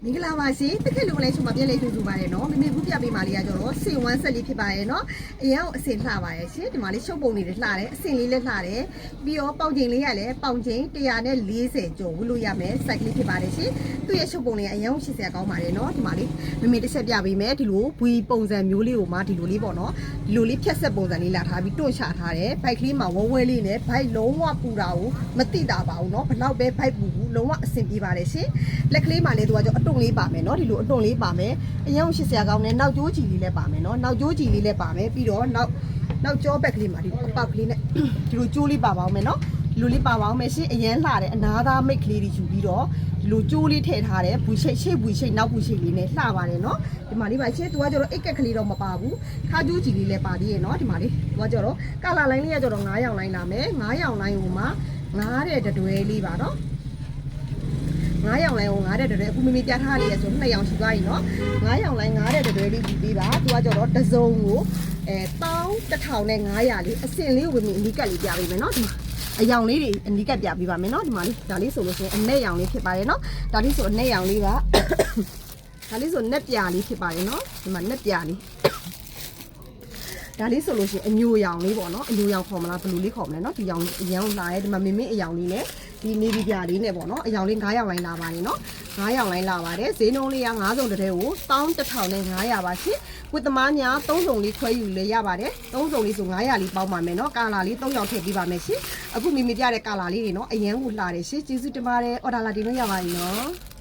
မင်္ဂလာပါရှင်တခက်လုံးလေးဆိုမှပြန်လေးထူထူပါတယ်နော်မမေဘူးပြပေးပါလေးရကြတော့စင်ဝမ်းဆက်လေးဖြစ်ပါရဲ့နော်အရင်ကအစင်လှပါရဲ့ရှင်ဒီမှာလေးရှုပ်ပုံလေးတွေလှတယ်အစင်လေးလည်းလှတယ်ပြီးတော့ပေါင်ချိန်လေးရလည်းပေါင်ချိန်140ကျော်ဝလို့ရမယ်စိုက်ကလေးဖြစ်ပါတယ်ရှင်သူ့ရဲ့ရှုပ်ပုံလေးအရင်က80ကောင်းပါတယ်နော်ဒီမှာလေးမမေတစ်ချက်ပြပေးမယ်ဒီလိုဘွေပုံစံမျိုးလေးကိုမှဒီလိုလေးပေါ့နော်ဒီလိုလေးဖြတ်ဆက်ပုံစံလေးလာထားပြီးတွန့်ချထားတယ်ဘိုက်ကလေးမှာဝဲဝဲလေးနဲ့ဘိုက်လုံးဝပူတာကိုမတိတာပါဘူးနော်ဘလောက်ပဲဘိုက်ပူဘူးလုံးဝအဆင်ပြေပါတယ်ရှင်လက်ကလေးမှာလည်းသူကကြောအတုံလေးပါမယ်နော်ဒီလိုအတုံလေးပါမယ်အရင်80ကောင်းနဲ့နောက်ကျိုးကြည်လေးလည်းပါမယ်နော်နောက်ကျိုးကြည်လေးလည်းပါမယ်ပြီးတော့နောက်ကျောဘက်ကလေးမှာဒီအပေါက်ကလေးနဲ့ဒီလိုကျိုးလေးပါပါအောင်မယ်နော်ဒီလိုလေးပါပါအောင်မယ်ရှင်အရင်လှတယ်အနာသားမိတ်ကလေးတွေယူပြီးတော့ဒီလိုကျိုးလေးထည့်ထားတယ်ဘူးရှိတ်ဘူးရှိတ်နောက်ဘူးရှိတ်လေးနဲ့လှပါတယ်နော်ဒီမှာလေးပါရှင်သူကကျတော့အိတ်ကက်ကလေးတော့မပါဘူးခါကျိုးကြည်လေးလည်းပါသေးရဲ့နော်ဒီမှာလေးသူကကျတော့ကာလာလိုင်းလေးကကျတော့9ရောင်လိုင်းလာမယ်9ရောင်လိုင်းဟိုမှာ9တဲ့တွဲလေးပါနော်9ရောင်လိုင်းကို9တဲ့တွဲအခုမိမိပြထားလေးရဆို2ရောင်ရှိသွားပြီနော်9ရောင်လိုင်း9တဲ့တွဲလေးပြီးပေးပါသူကကျတော့တစ်စုံကို11500လေးအစင်လေးကိုမိမိအနီးကပ်လေးပြပေးမယ်နော်ဒီအယောင်လေးတွေအနီးကပ်ပြပေးပါမယ်နော်ဒီမှာလေးဒါလေးဆိုလို့ရှိရင်အနဲ့ရောင်လေးဖြစ်ပါတယ်နော်ဒါလေးဆိုအနဲ့ရောင်လေးပါဒါလေးဆိုနက်ပြာလေးဖြစ်ပါတယ်နော်ဒီမှာနက်ပြာလေးဒါလေးဆိုလို့ရှိရင်အညိုရောင်လေးပေါ့နော်အညိုရောင်ခေါ်မလားဘလူးလေးခေါ်မလဲနော်ဒီရောင်အရောင်လာရဲဒီမှာမင်းအရောင်လေးနဲ့ဒီနေဗီပြာလေးနဲ့ပေါ့နော်အရောင်လေး9ရောင်လိုင်းလာပါတယ်နော်9ရောင်လိုင်းလာပါတယ်ဈေးနှုန်းလေးက9စုံတစ်ထဲကို11500ပါရှင်ဝတ်သမားများ3စုံလေးခွဲယူလေရပါတယ်3စုံလေးဆို900လေးပေါင်းပါမယ်နော်ကာလာလေး3ရောင်ထည့်ပေးပါမယ်ရှင်အခုမိမိပြတဲ့ကာလာလေးတွေနော်အရန်ကိုလှတယ်ရှင်ကျေးဇူးတင်ပါတယ်အော်ဒါလာတင်လို့ရပါပြီနော်